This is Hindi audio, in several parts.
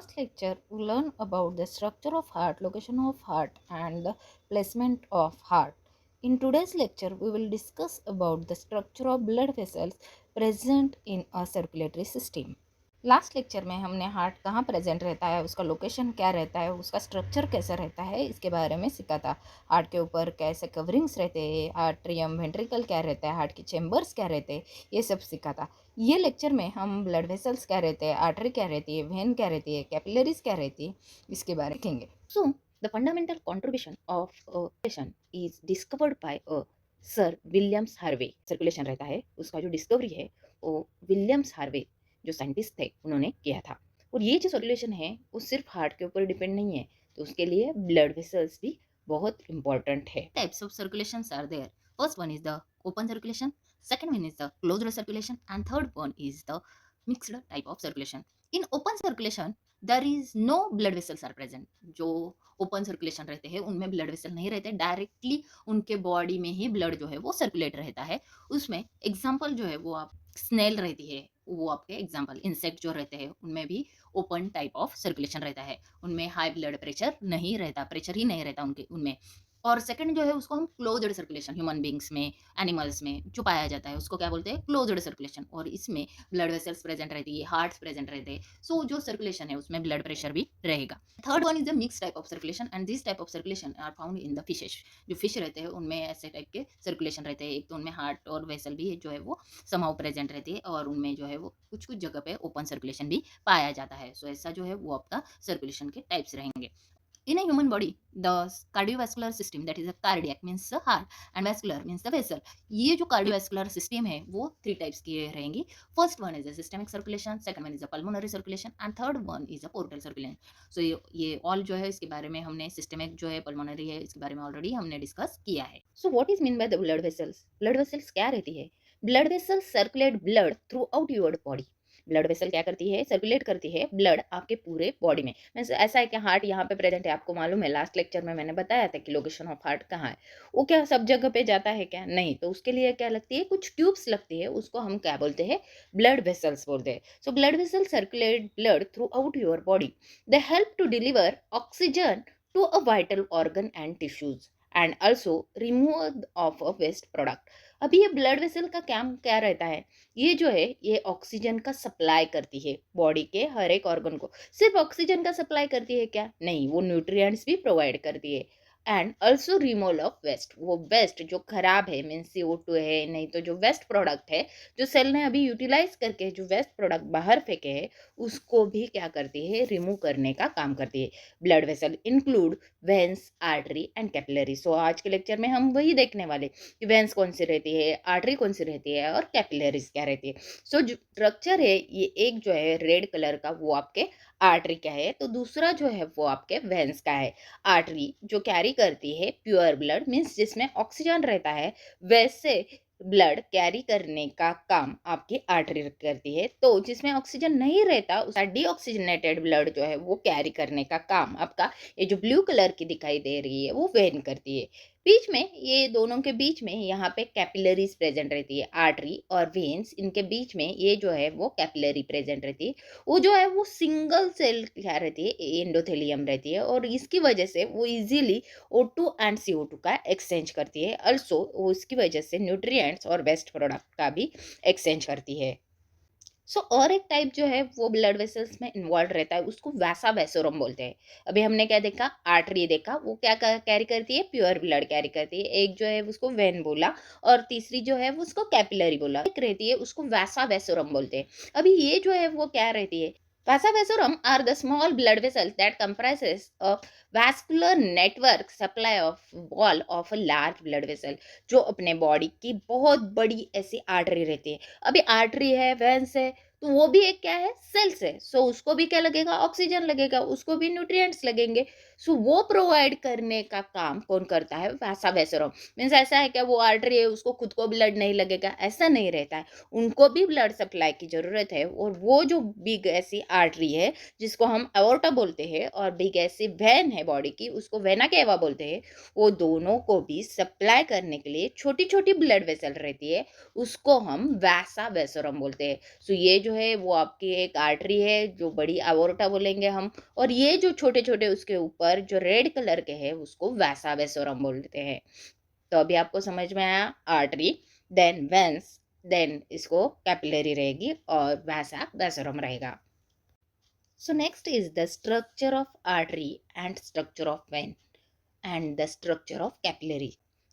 last lecture, we learned about the structure of heart, location of heart, and the placement of heart. In today's lecture, we will discuss about the structure of blood vessels present in a circulatory system. Last lecture में हमने हार्ट कहाँ प्रेजेंट रहता है, उसका लोकेशन क्या रहता है, उसका स्ट्रक्चर कैसा रहता है, इसके बारे में सीखा था। हार्ट के ऊपर कैसे कवरिंग्स रहते हैं, आर्ट्रियम वेंट्रिकल क्या रहता है, हार्ट के चेम्बर्स क्या रहते हैं, ये सब सीखा था। ये लेक्चर में हम ब्लड वेसल्स क्या रहते हैं, आर्टरी क्या रहती है, वेन क्या रहती है, कैपिलरीज क्या रहती है, इसके बारे में देखेंगे। So the fundamental contribution of circulation is discovered by sir Williams Harvey. Circulation रहता है, उसका जो डिस्कवरी है वो विलियम्स हार्वे जो साइंटिस्ट थे उन्होंने किया था। और ये जो सर्कुलेशन है वो सिर्फ हार्ट के ऊपर डिपेंड नहीं है, तो उसके लिए ब्लड वेसल्स भी बहुत इंपॉर्टेंट है। Types of circulations are there. First one is the open circulation, second one is the closed circulation and third one is the mixed type of circulation. In open circulation there is no blood vessels are present. जो ओपन सर्कुलेशन रहते हैं उनमें ब्लड वेसल नहीं रहते, डायरेक्टली उनके बॉडी में ही ब्लड जो है वो सर्कुलेट रहता है। उसमें एग्जाम्पल जो है वो आप स्नेल रहती है, वो आपके एग्जाम्पल। इंसेक्ट जो रहते हैं उनमें भी ओपन टाइप ऑफ सर्कुलेशन रहता है, उनमें हाई ब्लड प्रेशर नहीं रहता, प्रेशर ही नहीं रहता उनके उनमें। और सेकंड जो है उसको हम क्लोज्ड सर्कुलेशन, ह्यूमन बींग्स में, एनिमल्स में जो पाया जाता है उसको क्या बोलते हैं, क्लोज्ड सर्कुलेशन। और इसमें ब्लड वेसल्स प्रेजेंट रहती है, हार्ट्स प्रेजेंट रहते हैं, सो जो सर्कुलेशन है उसमें ब्लड प्रेशर भी रहेगा। Third one is the mix type of circulation and this type of circulation are found in the fishes. जो फिश रहते हैं उनमें ऐसे टाइप के सर्कुलेशन रहते हैं, एक तो उनमें हार्ट और वेसल भी जो है वो समहाउ प्रेजेंट रहती है, और उनमें जो है वो कुछ कुछ जगह पे ओपन सर्कुलेशन भी पाया जाता है। सो ऐसा जो है वो आपका सर्कुलेशन के टाइप्स रहेंगे। In a human body, the cardiovascular system, that is a cardiac means the heart and vascular means the vessel. ये जो cardiovascular system है वो थ्री टाइप्स की रहेंगी। First one is the systemic circulation, second one is the pulmonary circulation and third one is the portal circulation. So ये ऑल जो है इसके बारे में हमने, सिस्टमिक जो है, पल्मोनरी है, इसके बारे में ऑलरेडी हमने डिस्कस किया है। So what is mean by the blood vessels? Blood vessels क्या रहती है? Blood vessels circulate blood throughout your body. Blood vessel क्या करती है? सर्कुलेट करती है ब्लड आपके पूरे बॉडी में। ऐसा है कि हार्ट यहाँ पे प्रेजेंट है, आपको मालूम है, लास्ट लेक्चर में मैंने बताया था कि लोकेशन ऑफ हार्ट कहाँ है। वो क्या सब जगह पे जाता है क्या? नहीं, तो उसके लिए क्या लगती है, कुछ ट्यूब्स लगती है, उसको हम क्या बोलते हैं, ब्लड वेसल्स बोलते हैं। So blood vessel circulate blood throughout your body. They help to deliver oxygen to a vital organ and tissues and also remove of a waste product. अभी ये ब्लड वेसल का काम क्या रहता है? ये जो है ये ऑक्सीजन का सप्लाई करती है बॉडी के हर एक ऑर्गन को। सिर्फ ऑक्सीजन का सप्लाई करती है क्या? नहीं, वो न्यूट्रिएंट्स भी प्रोवाइड करती है। And also removal of waste. वो वेस्ट जो खराब है, मीन CO2 है, नहीं तो जो वेस्ट प्रोडक्ट है जो सेल ने अभी यूटिलाइज करके जो वेस्ट प्रोडक्ट बाहर फेंके है, उसको भी क्या करती है, रिमूव करने का काम करती है। Blood vessel include veins, artery and capillary. So आज के लेक्चर में हम वही देखने वाले कि वेंस कौन सी रहती है, आर्टरी कौन सी रहती है, और कैपिलरीज क्या रहती है। सो जो स्ट्रक्चर है, ये एक जो है रेड कलर का वो आपके आर्टरी का है, तो दूसरा जो है वो आपके वेंस का है। आर्टरी जो कैरी करती है प्योर ब्लड, मीन्स जिसमें ऑक्सीजन रहता है, वैसे ब्लड कैरी करने का काम आपकी आर्टरी करती है। तो जिसमें ऑक्सीजन नहीं रहता उसका डीऑक्सीजनेटेड ब्लड जो है वो कैरी करने का काम आपका, ये जो ब्लू कलर की दिखाई दे रही है, वो वेन करती है। बीच में, ये दोनों के बीच में यहाँ पे कैपिलरीज प्रेजेंट रहती है। आर्टरी और वेन्स, इनके बीच में ये जो है वो कैपिलरी प्रेजेंट रहती है। वो जो है वो सिंगल सेल क्या रहती है, एंडोथेलियम रहती है, और इसकी वजह से वो इजीली O2 एंड CO2 का एक्सचेंज करती है। अल्सो वो इसकी वजह से न्यूट्रिएंट्स और वेस्ट प्रोडक्ट का भी एक्सचेंज करती है। और एक टाइप जो है वो ब्लड वेसल्स में इन्वॉल्व रहता है, उसको वैसा वेसोरम बोलते हैं। अभी हमने क्या देखा, आर्टरी देखा, वो क्या कैरी करती है, प्योर ब्लड कैरी करती है। एक जो है उसको वेन बोला, और तीसरी जो है वो उसको कैपिलरी बोला। एक रहती है उसको वैसा वेसोरम बोलते हैं। अभी ये जो है वो क्या रहती है, vasa vasorum are the small blood vessels that comprises a vascular network supply of wall of a large blood vessel। जो अपने बॉडी की बहुत बड़ी ऐसी आर्टरी रहती है। अभी आर्टरी है, वेंस है, तो वो भी एक क्या है, सेल्स है। उसको भी क्या लगेगा, ऑक्सीजन लगेगा, उसको भी न्यूट्रिएंट्स लगेंगे। सो वो प्रोवाइड करने का काम कौन करता है, वैसा वेसोरम। मीन्स ऐसा है क्या वो आर्टरी है उसको खुद को ब्लड नहीं लगेगा, ऐसा नहीं रहता है, उनको भी ब्लड सप्लाई की जरूरत है। और वो जो बिग ऐसी आर्टरी है जिसको हम एओर्टा बोलते हैं और बिग ऐसी वेन है बॉडी की उसको वेना केवा बोलते हैं, वो दोनों को भी सप्लाई करने के लिए छोटी छोटी ब्लड वेसल रहती है, उसको हम वैसा वेसोरम बोलते हैं। सो ये जो है वो आपकी एक आर्टरी है जो बड़ी एओर्टा बोलेंगे हम, और ये जो छोटे छोटे उसके ऊपर जो रेड कलर के हैं उसको वैसा वेसोरम बोलते हैं। तो अभी आपको समझ में आया आर्टरी, देन वेंस, देन इसको कैपिलरी रहेगी और वैसा वेसोरम रहेगा। So next is the structure of artery and structure of vein and the structure of capillary.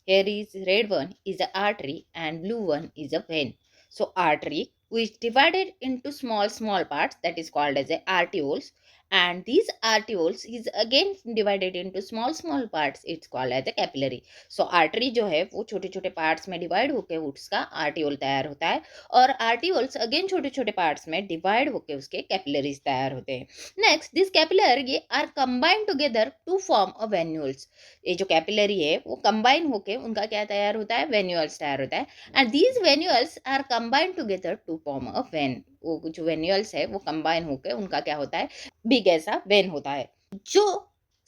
Here is red one is a artery and blue one is a vein. So artery which divided into small parts that is called as a arterioles, and these arterioles is again divided into small parts, it's called as a capillary. So artery जो है वो छोटे छोटे parts में divide होके उसका arteriole तैयार होता है, और arterioles again छोटे छोटे parts में divide होके उसके capillaries तैयार होते हैं। Next this capillary are combined together to form a venules. ये जो कैपिलरी है वो कंबाइन होके उनका क्या तैयार होता है, वेन्यूल्स तैयार होता है, and these venules are combined together to form a vein. वो जो वेन्यूल्स है वो कंबाइन होके उनका क्या होता है, बिग ऐसा वेन होता है। जो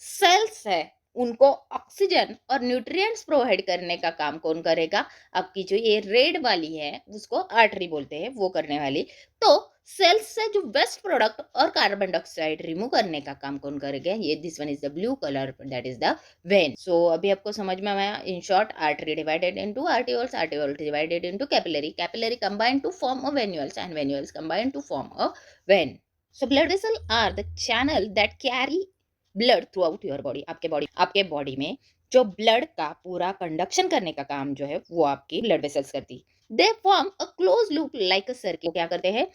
सेल्स है उनको ऑक्सीजन और न्यूट्रिएंट्स प्रोवाइड करने का काम कौन करेगा, आपकी जो ये रेड वाली है उसको आर्टरी बोलते हैं, वो करने वाली। तो सेल्स से जो वेस्ट प्रोडक्ट और कार्बन डाइऑक्साइड रिमूव करने का काम कौन करेगा, ये this one is the blue colour, that is the vein. So अभी आपको समझ में आया, in short artery divided into arterioles, arteriole divided into capillary, capillary combined to form a venules and venules combined to form a vein. So blood vessel are the channel that carry blood throughout your body. आपके बॉडी में जो ब्लड का पूरा कंडक्शन करने का काम जो है वो आपकी ब्लड वेसल्स करती है। They form a close loop like a circuit. क्या करते हैं,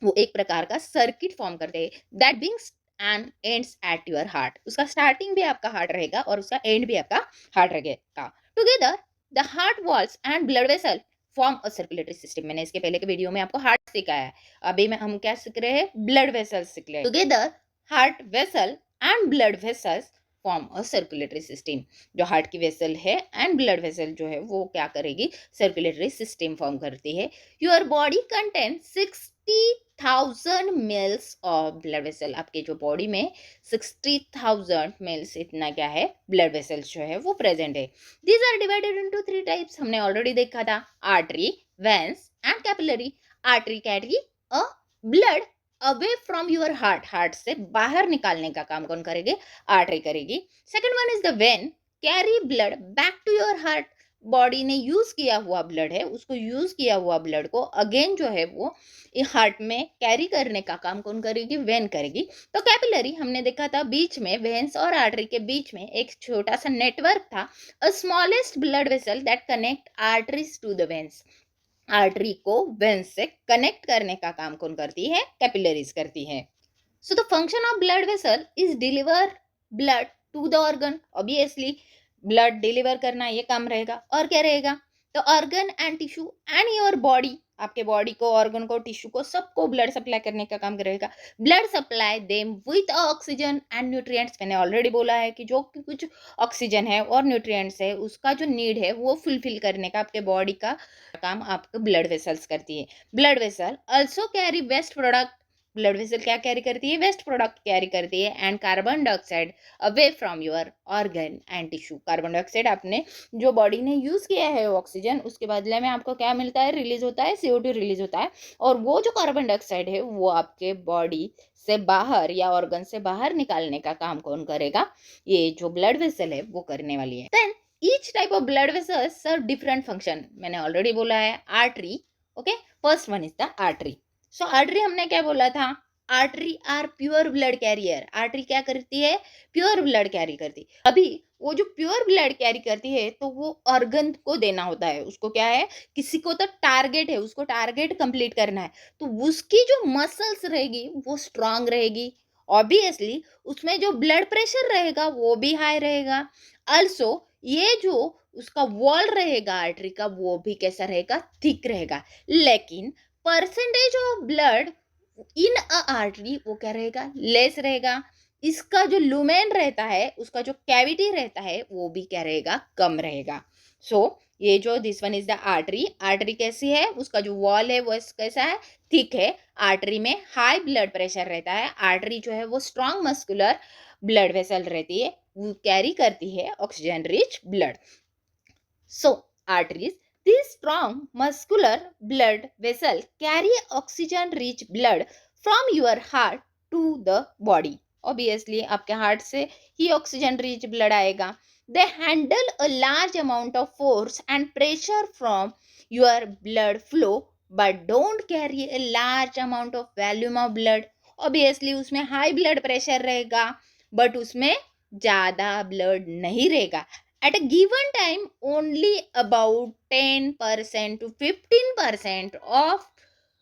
वो एक प्रकार का सर्किट फॉर्म करते हैं, that बिंग्स and ends at your heart. उसका स्टार्टिंग भी आपका हार्ट रहेगा और उसका एंड भी आपका हार्ट रहेगा। Together the heart walls and blood vessel form a circulatory system. मैंने इसके पहले के वीडियो में आपको हार्ट सिखाया है, अभी में हम क्या सीख रहे हैं, ब्लड वेसल सीख रहे हैं। Together heart vessel and blood vessels form a circulatory system. जो हार्ट की वेसल है एंड ब्लड वेसल जो है वो क्या करेगी, सर्कुलेटरी सिस्टम फॉर्म करती है। Your body contain 60,000 ml of blood vessel. आपके जो बॉडी में 60,000 ml इतना क्या है, ब्लड वेसल्स जो है वो प्रेजेंट है। These are divided into 3 types, हमने ऑलरेडी देखा था, artery, veins and capillary. Artery carry a blood away from your heart, heart से बाहर निकालने का काम कौन करेगी, आर्टरी करेगी। Second one is the vein, carry blood back to your heart. Body ने यूज किया हुआ ब्लड है, उसको यूज किया हुआ ब्लड को अगेन जो है वो हार्ट में कैरी करने का काम कौन करेगी, वेन करेगी। तो कैपिलरी हमने देखा था, बीच में वेन्स और आर्टरी के बीच में एक छोटा सा नेटवर्क था, a smallest blood vessel that connect arteries to the veins. Artery को वेन से कनेक्ट करने का काम कौन करती है, कैपिलरीज करती है। So the function of blood vessel is deliver blood to the organ. Obviously blood deliver करना ये काम रहेगा, और क्या रहेगा, the organ and tissue and your body. आपके बॉडी को, ऑर्गन को, टिश्यू को, सबको ब्लड सप्लाई करने का काम करेगा। Blood supply them with oxygen and nutrients. मैंने ऑलरेडी बोला है कि जो कुछ ऑक्सीजन है और न्यूट्रिएंट्स है उसका जो नीड है वो फुलफिल करने का आपके बॉडी का काम आपके ब्लड वेसल्स करती है। Blood vessel also carry waste product. Blood vessel क्या कैरी करती है, वेस्ट प्रोडक्ट कैरी करती है, and carbon dioxide away from your organ and tissue. Carbon dioxide आपने जो बॉडी ने यूज किया है ऑक्सीजन, उसके बदले में आपको क्या मिलता है, रिलीज होता है, CO2 रिलीज होता है, और वो जो कार्बन डाइऑक्साइड है वो आपके बॉडी से बाहर या ऑर्गन से बाहर निकालने का काम कौन करेगा, ये जो ब्लड वेसल है वो करने वाली है। Then each type of blood vessels serve different function. मैंने ऑलरेडी बोला है artery, okay, first one is the artery. So artery हमने क्या बोला था, artery are pure blood carrier. Artery क्या करती है, प्योर ब्लड कैरी करती। अभी वो जो प्योर ब्लड कैरी करती है तो वो ऑर्गन को देना होता है, उसको क्या है, किसी को तो टारगेट है, उसको टारगेट कंप्लीट करना है, तो उसकी जो मसल्स रहेगी वो स्ट्रांग रहेगी। ऑब्वियसली उसमें जो ब्लड प्रेशर रहेगा वो भी हाई रहेगा। अल्सो ये जो उसका वॉल रहेगा आर्टरी का वो भी कैसा रहेगा, थिक रहेगा। लेकिन percentage of blood in a artery वो क्या रहेगा, लेस रहेगा। इसका जो लुमेन रहता है, उसका जो कैविटी रहता है, वो भी क्या रहेगा, कम रहेगा. सो ये जो this one is the artery. Artery कैसी है, उसका जो वॉल है वो कैसा है, थिक है. आर्टरी में हाई ब्लड प्रेशर रहता है. आर्टरी जो है वो स्ट्रॉन्ग मस्कुलर ब्लड वेसल रहती है, वो कैरी करती है oxygen rich blood. So, arteries, these strong muscular blood vessels carry oxygen-rich blood from your heart to the body. Obviously, आपके हार्ट से ही ऑक्सीजन रिच ब्लड आएगा. They handle a large amount of force and pressure from your blood flow, but don't carry a large amount of volume of blood. Obviously, उसमें हाई ब्लड प्रेशर रहेगा, बट उसमें ज़्यादा ब्लड नहीं रहेगा. At a given time, only about 10% to 15% of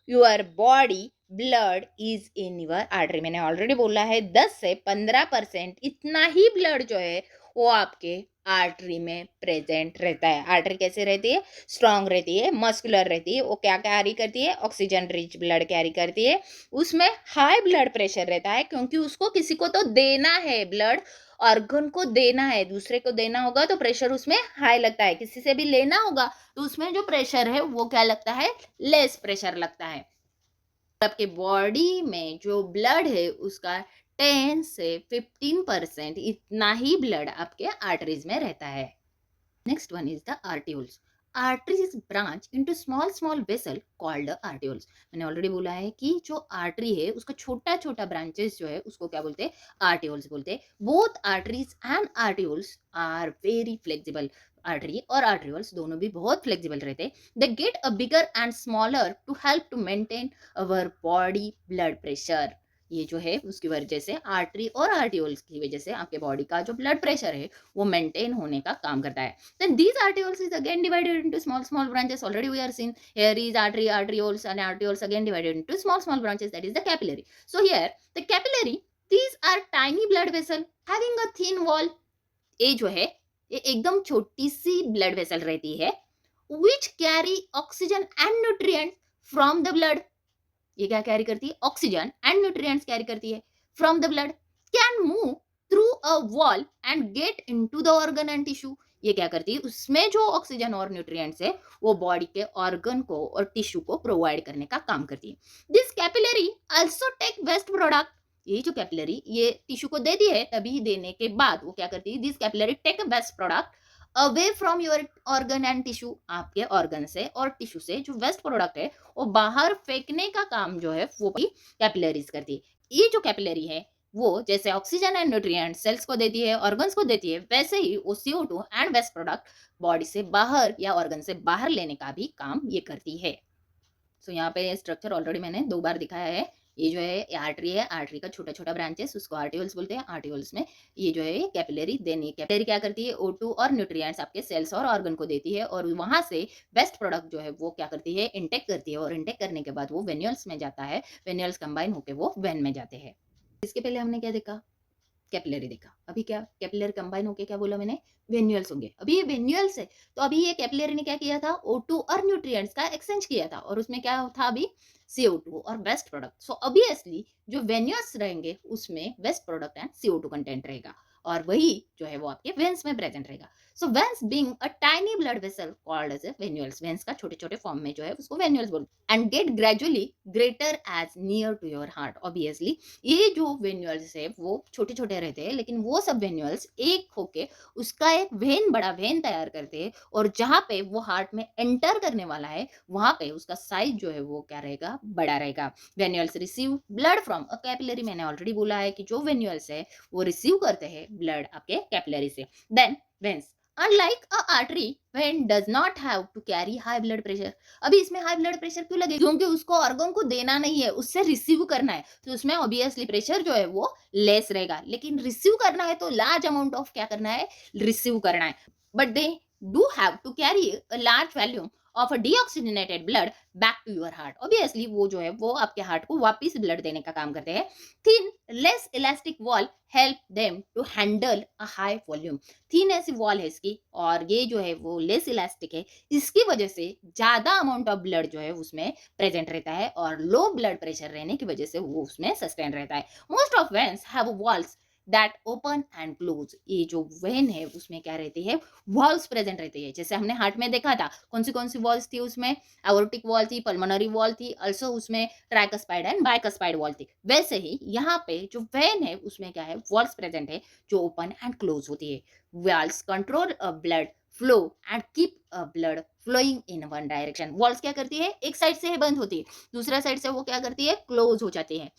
your body blood is in your artery. मैंने ऑलरेडी बोला है 10 से 15% इतना ही ब्लड जो है वो आपके आर्टरी में प्रेजेंट रहता है. आर्टरी कैसे रहती है, स्ट्रांग रहती है, मस्कुलर रहती है. वो क्या कैरी करती है, ऑक्सीजन रिच ब्लड कैरी करती है. उसमें हाई ब्लड प्रेशर रहता है, क्योंकि उसको किसी को तो देना है ब्लड, ऑर्गन को देना है, दूसरे को देना होगा तो प्रेशर उसमें हाई लगता है. किसी से भी लेना होगा तो उसमें जो प्रेशर है वो क्या लगता है, लेस प्रेशर लगता है. आपके बॉडी में जो ब्लड है उसका 10 से 15% इतना ही ब्लड आपके आर्टरीज में रहता है. Next one is the arterioles. Arteries branch into small vessel called arterioles. मैंने ऑलरेडी बोला है कि जो आर्टरी है उसका छोटा छोटा ब्रांचेस जो है उसको क्या बोलते हैं, आर्टियोल्स बोलते हैं. Both arteries and arterioles are very flexible. Artery और आर्टियोल्स दोनों भी बहुत फ्लेक्सिबल रहते हैं. They get a bigger and smaller to help to maintain our body blood pressure. ये जो है उसकी वजह से आर्टरी और आर्टियोल्स की वजह से आपके बॉडी का जो ब्लड प्रेशर है वो मेंटेन होने का काम करता है. Then these arterioles is again divided into small branches. Already we are seen here is artery, arterioles, and arterioles again divided into small branches. That is the capillary. So here the capillary, these are tiny blood vessel having a thin wall. ये जो है ये एकदम छोटी सी ब्लड वेसल रहती है, which carry oxygen and nutrients from the blood. ये क्या कैरी करती है, ऑक्सीजन एंड न्यूट्रिएंट्स कैरी करती है from the blood. Can move through a wall and get into the organ and tissue. ये क्या करती है, उसमें जो ऑक्सीजन और न्यूट्रिएंट्स है वो बॉडी के ऑर्गन को और टिश्यू को प्रोवाइड करने का काम करती है. This capillary also take waste product. ये जो कैपिलरी ये टिश्यू को दे दी है, तभी देने के बाद वो क्या करती है, this capillary take waste product away from your organ and tissue. आपके ऑर्गन से और टिश्यू से जो वेस्ट प्रोडक्ट है वो बाहर फेंकने का काम जो है वो भी कैपिलरीज करती है. ये जो कैपिलरी है वो जैसे ऑक्सीजन एंड न्यूट्रिएंट सेल्स को देती है, ऑर्गन्स को देती है, वैसे ही वो CO2 and waste product body से बाहर या ऑर्गन से बाहर लेने का भी काम ये करती है. सो यहाँ पे स्ट्रक्चर ऑलरेडी मैंने 2 बार दिखाया है. ये जो है आर्टरी है, आर्टरी का छोटा छोटा ब्रांचेस उसको आर्टियोल्स बोलते हैं. आर्टियोल्स में ये जो है कैपिलरी, देन ये कैपिलरी क्या करती है, O2 और न्यूट्रिएंट्स आपके सेल्स और ऑर्गन को देती है, और वहां से वेस्ट प्रोडक्ट जो है वो क्या करती है, इंटेक करती है, और इंटेक करने के बाद वो वेन्यूल्स में जाता है. वेन्यूल्स कंबाइन होकर वो वेन में जाते हैं. इसके पहले हमने क्या देखा, कैपिलरी देखा. अभी क्या कैपिलरी कंबाइन होके क्या बोला मैंने, वेन्यूल्स होंगे. अभी ये वेन्यूल्स है तो अभी ये कैपिलरी ने क्या किया था, O2 और न्यूट्रिएंट्स का एक्सचेंज किया था, और उसमें क्या था अभी, CO2 और वेस्ट प्रोडक्ट. सो ऑब्वियसली जो वेन्यूल्स रहेंगे उसमें waste product and CO2 content रहेगा, और वही जो है वो आपके वेन्स में प्रेजेंट रहेगा. So veins being a tiny blood vessel called as a venules. Veins का छोटे छोटे फॉर्म में जो है उसको वेन्यूल्स बोलते हैं. And get gradually greater as near to your heart. Obviously ये जो वेन्यूल्स है वो छोटे छोटे रहते हैं, लेकिन वो सब वेन्यूल्स एक होके उसका एक वेन, बड़ा वेन तैयार करते हैं, और जहाँ पे वो हार्ट में एंटर करने वाला है वहां पे उसका साइज जो है वो क्या रहेगा, बड़ा रहेगा. Venules receive blood from a capillary. मैंने ऑलरेडी बोला है कि जो वेन्यूल्स है वो रिसीव करते हैं ब्लड आपके कैपिलरी से. Then veins unlike a artery vein does not have to carry high blood pressure. अभी इसमें हाई ब्लड प्रेशर क्यों लगे, क्योंकि उसको ऑर्गन को देना नहीं है, उससे रिसीव करना है, तो उसमें ऑब्वियसली प्रेशर जो है वो लेस रहेगा. लेकिन रिसीव करना है तो लार्ज अमाउंट ऑफ क्या करना है, रिसीव करना है. But they do have to carry a large volume of a deoxygenated blood back to your heart. Obviously वो जो है वो आपके हार्ट को वापस ब्लड देने का काम करते हैं. Thin less elastic wall help them to handle a high volume. Thin ऐसी वॉल है इसकी, और ये जो है वो लेस इलास्टिक है, इसकी वजह से ज्यादा अमाउंट ऑफ ब्लड जो है उसमें प्रेजेंट रहता है, और लो ब्लड प्रेशर रहने की वजह से वो उसमें सस्टेन रहता है. Most of veins have walls that open and close. ये जो वेन है उसमें क्या रहती है, वॉल्स प्रेजेंट रहती है। जैसे हमने हार्ट में देखा था कौन सी वॉल्स थी, उसमें एओर्टिक वॉल थी, पल्मोनरी वॉल थी, ऑल्सो उसमें ट्राइकस्पाइड एंड बाइकस्पाइड वॉल थी। वैसे ही यहाँ पे जो वेन है उसमें क्या है, वॉल्स प्रेजेंट है जो ओपन एंड क्लोज होती है। Walls control blood flow and keep blood flowing in one direction. Walls क्या करती है, एक साइड से बंद होती है, दूसरा साइड से वो क्या करती है, क्लोज हो जाती है।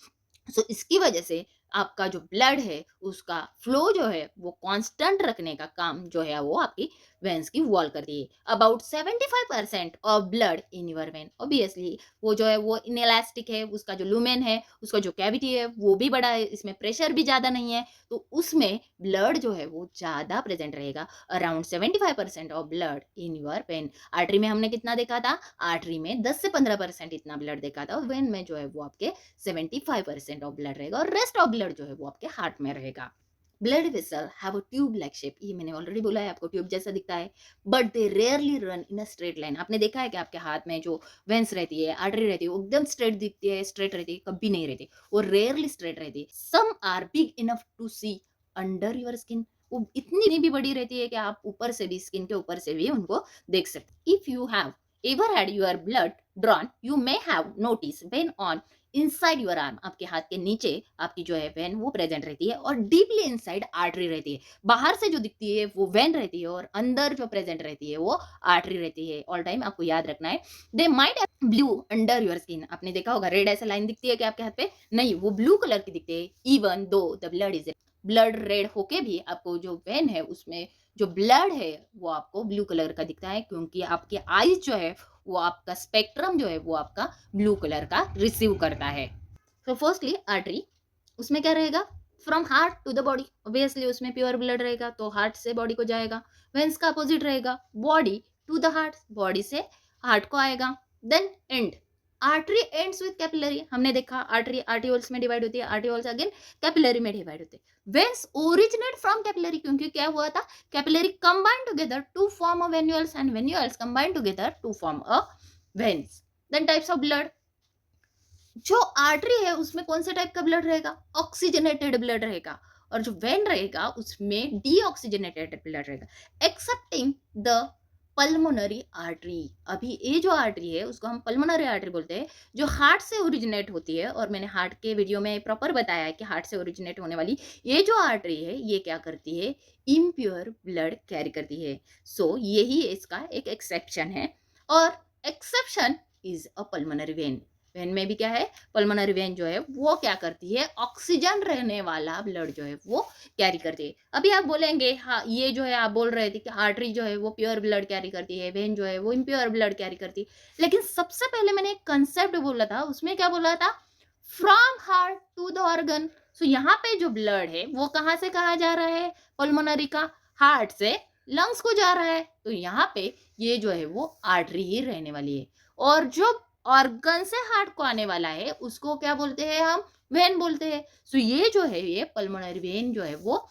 सो इसकी वजह से आपका जो ब्लड है उसका फ्लो जो है वो कांस्टेंट रखने का काम जो है वो आपकी वेन्स की वॉल करती है। About 75% of blood in your vein, obviously वो जो है वो इनएलास्टिक है, उसका जो लुमेन है, उसका जो कैविटी है वो भी बड़ा है, इसमें प्रेशर भी ज़्यादा नहीं है, तो उसमें ब्लड जो है वो ज़्यादा प्रेजेंट रहेगा। Around 75% of blood in your vein. Artery में हमने कितना देखा था, आर्टरी में 10 से 15% इतना ब्लड देखा था, और वेन में जो है वो आपके 75% ऑफ ब्लड रहेगा, और रेस्ट ऑफ ब्लड जो है वो आपके हार्ट में रहेगा। Blood vessel have a tube like shape, ये मैंने ऑलरेडी बोला है आपको, ट्यूब जैसा दिखता है, but they rarely run in a straight line. आपने देखा है कि आपके हाथ में जो वेंस रहती है, आर्टरी रहती है, वो एकदम स्ट्रेट दिखती है, स्ट्रेट रहती है, कभी नहीं रहती, वो रेयरली स्ट्रेट रहती है। Some are big enough to see under your skin, वो इतनी भी बड़ी रहती है कि आप ऊपर से भी, स्किन के ऊपर से भी उनको देख सकते। If you have ever had your blood drawn, you may have noticed vein on inside your arm, आपके हाथ के नीचे आपकी जो है वेन वो प्रेजेंट रहती है, और डीपली इनसाइड आर्टरी रहती है। बाहर से जो दिखती है वो वेन रहती है, और अंदर जो प्रेजेंट रहती है वो आर्टरी रहती है। ऑल टाइम आपको याद रखना है। They might have blue under your skin, आपने देखा होगा रेड ऐसा लाइन दिखती है कि आपके हाथ पे, नहीं, वो ब्लू कलर की दिखती है। Even though the blood is blood red होके भी आपको जो वेन है उसमें जो ब्लड है वो आपको ब्लू कलर का दिखता है, क्योंकि आपके आईज जो है वो आपका स्पेक्ट्रम जो है वो आपका ब्लू कलर का रिसीव करता है। तो फर्स्टली आर्टरी, उसमें क्या रहेगा, from heart to the body, obviously उसमें प्योर ब्लड रहेगा तो हार्ट से बॉडी को जाएगा। वेन्स का अपोजिट रहेगा, body to the heart, body से हार्ट को आएगा। Then and, artery ends with capillary, हमने देखा आर्टरी आर्टियोल्स में डिवाइड होती है, आर्टियोल्स अगेन कैपिलरी में डिवाइड होते हैं। वेन्स ओरिजिनेट फ्रॉम कैपिलरी, क्योंकि क्या हुआ था, capillary combine together to form a venules, and venules combine together to form a veins. Then types of blood, जो आर्टरी है उसमें कौन से टाइप का ब्लड रहेगा, ऑक्सीजनेटेड ब्लड रहेगा, और जो वेन रहेगा उसमें डीऑक्सीजनेटेड ब्लड रहेगा, एक्सेप्टिंग द पल्मोनरी आर्टरी। अभी ये जो आर्टरी है उसको हम पल्मोनरी आर्टरी बोलते हैं, जो हार्ट से ओरिजिनेट होती है, और मैंने हार्ट के वीडियो में प्रॉपर बताया है कि हार्ट से ओरिजिनेट होने वाली ये जो आर्टरी है ये क्या करती है, इम्प्योर ब्लड कैरी करती है। सो यही इसका एक एक्सेप्शन है, और exception is a pulmonary vein. When में भी क्या है, पल्मोनरी वेन जो है वो क्या करती है, ऑक्सीजन रहने वाला ब्लड जो है वो कैरी करती है। अभी आप बोलेंगे हाँ ये जो है, आप बोल रहे थे कि आर्टरी जो है वो प्योर ब्लड कैरी करती है, वेन जो है वो इम्प्योर ब्लड कैरी करती है, लेकिन सबसे पहले मैंने एक कंसेप्ट बोला था, उसमें क्या बोला था, from heart to the organ. So यहाँ पे जो ब्लड है वो कहाँ से कहाँ जा रहा है, पल्मोनरी का हार्ट से लंग्स को जा रहा है, तो यहाँ पे ये जो है वो आर्टरी ही रहने वाली है। और जो ऑर्गन से हार्ट को आने वाला है उसको क्या बोलते हैं, हम वेन बोलते हैं। सो ये जो है ये पल्मोनरी वेन जो है वो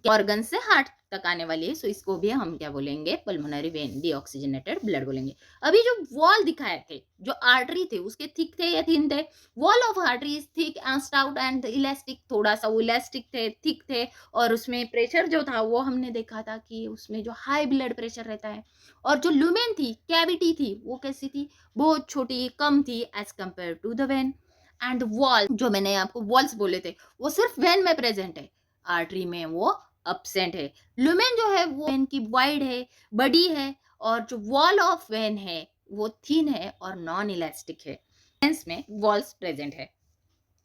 ऑर्गन से हार्ट तक आने वाली है, सो इसको भी हम क्या बोलेंगे, पल्मोनरी वेन डीऑक्सीजनेटेड ब्लड बोलेंगे। अभी जो वॉल दिखाए थे, जो आर्टरी थे उसके थिक थे या थिन थे, wall of artery is thick and stout and elastic, थोड़ा सा वो इलास्टिक थे, थिक थे, और उसमें प्रेशर जो था वो हमने देखा था कि उसमें जो हाई ब्लड प्रेशर रहता है, और जो लुमेन थी, कैविटी थी, वो कैसी थी, बहुत छोटी, कम थी as compare to the vein. And wall, जो मैंने आपको वॉल्स बोले थे वो सिर्फ वेन में प्रेजेंट है, आर्टरी में वो अपसेंट है। लुमेन जो है वो वेन की वाइड है, बड़ी है, और जो वॉल ऑफ वेन है वो थिन है और नॉन इलास्टिक है। वेन्स में वॉल्स प्रेजेंट है।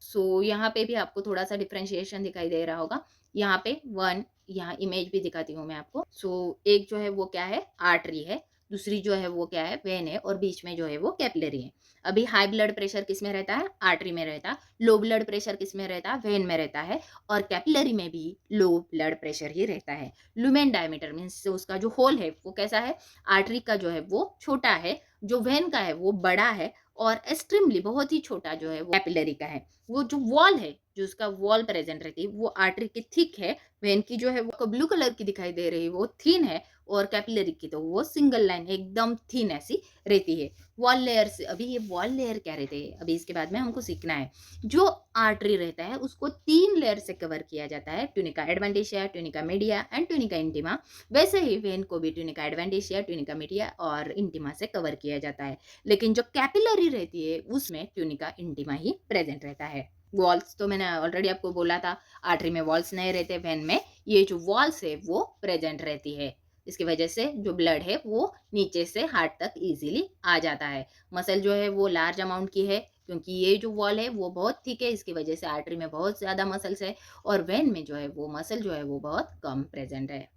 सो यहाँ पे भी आपको थोड़ा सा डिफ्रेंशिएशन दिखाई दे रहा होगा। यहाँ पे वन, यहाँ इमेज भी दिखाती हूँ मैं आपको। सो एक जो है वो क्या है, आर्टरी है, दूसरी जो है वो क्या है, वेन है, और बीच में जो है वो कैपिलरी है। अभी हाई ब्लड प्रेशर किस में रहता है, आर्टरी में रहता है। लो ब्लड प्रेशर किस में रहता है, वेन में रहता है, और कैपिलरी में भी लो ब्लड प्रेशर ही रहता है। लुमेन डायमीटर मीन्स उसका जो होल है वो कैसा है, आर्टरी का जो है वो छोटा है, जो वेन का है वो बड़ा है, और एक्सट्रीमली बहुत ही छोटा जो है वो कैपिलरी का है। वो जो वॉल है, जो उसका वॉल प्रेजेंट रहती है, वो आर्टरी की थिक है, वेन की जो है वो ब्लू कलर की दिखाई दे रही है वो थिन है, और कैपिलरी की तो वो सिंगल लाइन एकदम थिन ऐसी रहती है। वॉल लेयर से, अभी ये वॉल लेयर क्या रहते हैं, अभी इसके बाद में हमको सीखना है। जो आर्टरी रहता है उसको 3 लेयर से कवर किया जाता है, tunica adventitia, tunica media and tunica intima. वैसे ही वेन को भी ट्यूनिका एडवेंटिशिया, ट्यूनिका मीडिया और इंटीमा से कवर किया जाता है, लेकिन जो कैपिलरी रहती है उसमें ट्यूनिका इंटीमा ही प्रेजेंट रहता है। वॉल्स तो मैंने ऑलरेडी आपको बोला था, आर्टरी में वॉल्स नहीं रहते, वेन में ये जो वॉल्स है वो प्रेजेंट रहती है। इसकी वजह से जो ब्लड है वो नीचे से हार्ट तक इजीली आ जाता है। मसल जो है वो लार्ज अमाउंट की है, क्योंकि ये जो वॉल है वो बहुत थिक है, इसकी वजह से आर्टरी में बहुत ज्यादा मसल्स है, और वेन में जो है वो मसल जो है वो बहुत कम प्रेजेंट है।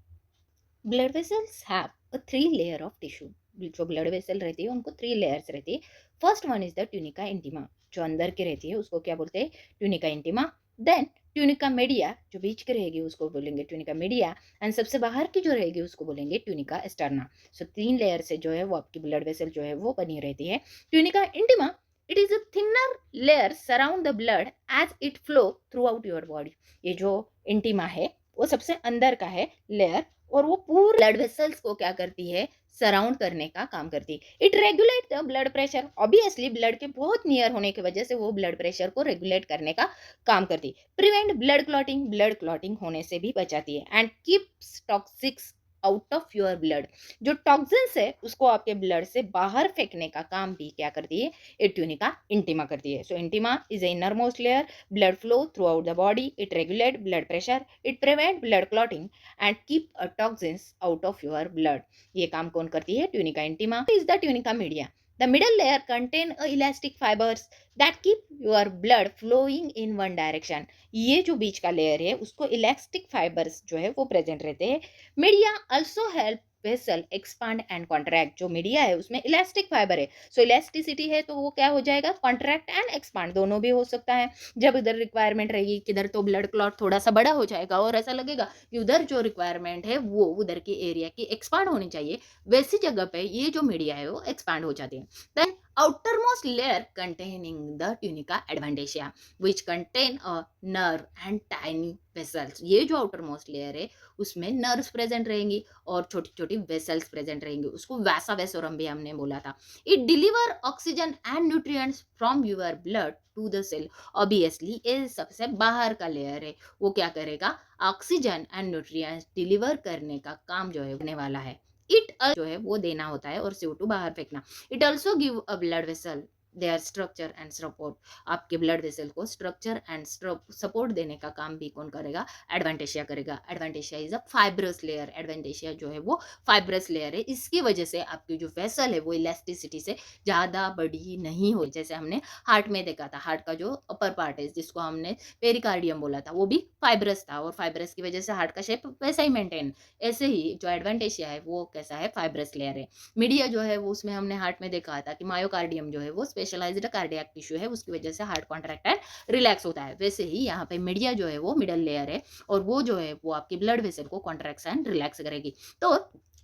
Blood vessels have a 3 layer of tissue. जो ब्लड वेसल रहती है उनको 3 लेयर्स रहती है। First one is the tunica intima, जो अंदर की रहती है उसको क्या बोलते हैं, tunica intima. Then tunica media, जो बीच की रहेगी उसको बोलेंगे ट्यूनिका मीडिया, एंड सबसे बाहर की जो रहेगी उसको बोलेंगे ट्यूनिका एक्सटर्ना। सो 3 लेयर से जो है वो आपकी ब्लड वेसल जो है वो बनी रहती है। Tunica intima, it is a thinner layer surround the blood as it flow throughout your body. ये जो इंटीमा है वो सबसे अंदर का है लेयर, और वो पूरे ब्लड वेसल्स को क्या करती है, सराउंड करने का काम करती है। It regulate the blood pressure, obviously blood के बहुत नियर होने की वजह से वो ब्लड प्रेशर को रेगुलेट करने का काम करती है। Prevent blood clotting, blood clotting होने से भी बचाती है। And keeps toxics out of your blood, जो टॉक्सिन्स है उसको आपके ब्लड से बाहर फेंकने का काम भी क्या करती है, ये ट्यूनिका इंटीमा करती है। So intima is a inner most layer, blood flow throughout the body, it regulate blood pressure, it prevent blood clotting and keep toxins out of your blood. ये काम कौन करती है, tunica intima. Is the tunica media, the middle layer contain elastic fibres that keep your blood flowing in one direction. ये जो बीच का लेयर है उसको इलास्टिक फाइबर्स जो है वो प्रेजेंट रहते हैं। Media also help vessel expand and contract. जो मीडिया है उसमें इलास्टिक फाइबर है, सो इलास्टिसिटी है तो वो क्या हो जाएगा, कॉन्ट्रैक्ट एंड एक्सपांड दोनों भी हो सकता है। जब इधर रिक्वायरमेंट रहेगी किधर, तो ब्लड क्लॉट थोड़ा सा बड़ा हो जाएगा और ऐसा लगेगा कि उधर जो रिक्वायरमेंट है वो उधर की एरिया की एक्सपांड होनी चाहिए, वैसी जगह पे ये जो मीडिया है वो एक्सपांड हो जाती है। Then outermost layer containing the tunica adventitia which contain a nerve and tiny vessels। ये जो outermost layer है उसमें नर्व्स प्रेजेंट रहेंगी और छोटी छोटी वेसल्स प्रेजेंट रहेंगी, उसको वैसा वेसोरम भी हमने बोला था। It deliver oxygen and nutrients from your blood to the cell. Obviously ये सबसे बाहर का लेयर है, वो क्या करेगा, ऑक्सीजन एंड न्यूट्रिएंट्स डिलीवर करने का काम जो है होने वाला है। इट जो है वो देना होता है और CO2 बाहर फेंकना। It also give a blood vessel there structure and support. आपके ब्लड वेसल को स्ट्रक्चर एंड सपोर्ट देने का काम भी कौन करेगा, एडवेंटेशिया करेगा। एडवेंटेशिया इज अ फाइब्रस लेयर, एडवेंटेशिया जो है वो फाइब्रस लेयर है, इसकी वजह से आपकी जो वेसल है वो इलास्टिसिटी से ज़्यादा बड़ी नहीं हो। जैसे हमने हार्ट में देखा था, हार्ट का जो अपर पार्ट है जिसको हमने पेरिकार्डियम बोला था वो भी फाइब्रस था, और फाइब्रस की वजह से हार्ट का शेप वैसा ही मेंटेन। ऐसे ही जो एडवेंटेशिया है वो कैसा है, फाइब्रस लेयर है। मीडिया जो है वो उसमें हमने हार्ट में देखा था कि मायोकार्डियम जो है वो स्पेशलाइज्ड कार्डियक टिश्यू है, उसकी वजह से हार्ट कॉन्ट्रैक्ट एंड रिलैक्स होता है। वैसे ही यहाँ पे मीडिया जो है वो मिडल लेयर है, और वो जो है वो आपकी ब्लड वेसल को कॉन्ट्रैक्ट एंड रिलैक्स करेगी। तो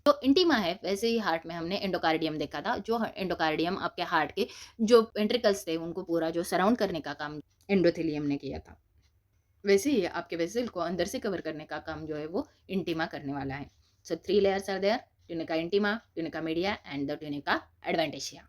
जो इंटीमा है वैसे ही हार्ट में हमने एंडोकार्डियम देखा था, जो एंडोकार्डियम आपके हार्ट के जो वेंट्रिकल्स थे उनको पूरा जो सराउंड करने का काम एंडोथेलियम ने किया था, वैसे ही आपके वेसल को अंदर से कवर करने का काम जो है वो इंटीमा करने वाला है। So 3 layers are there, tunica intima, tunica media and the tunica adventitia.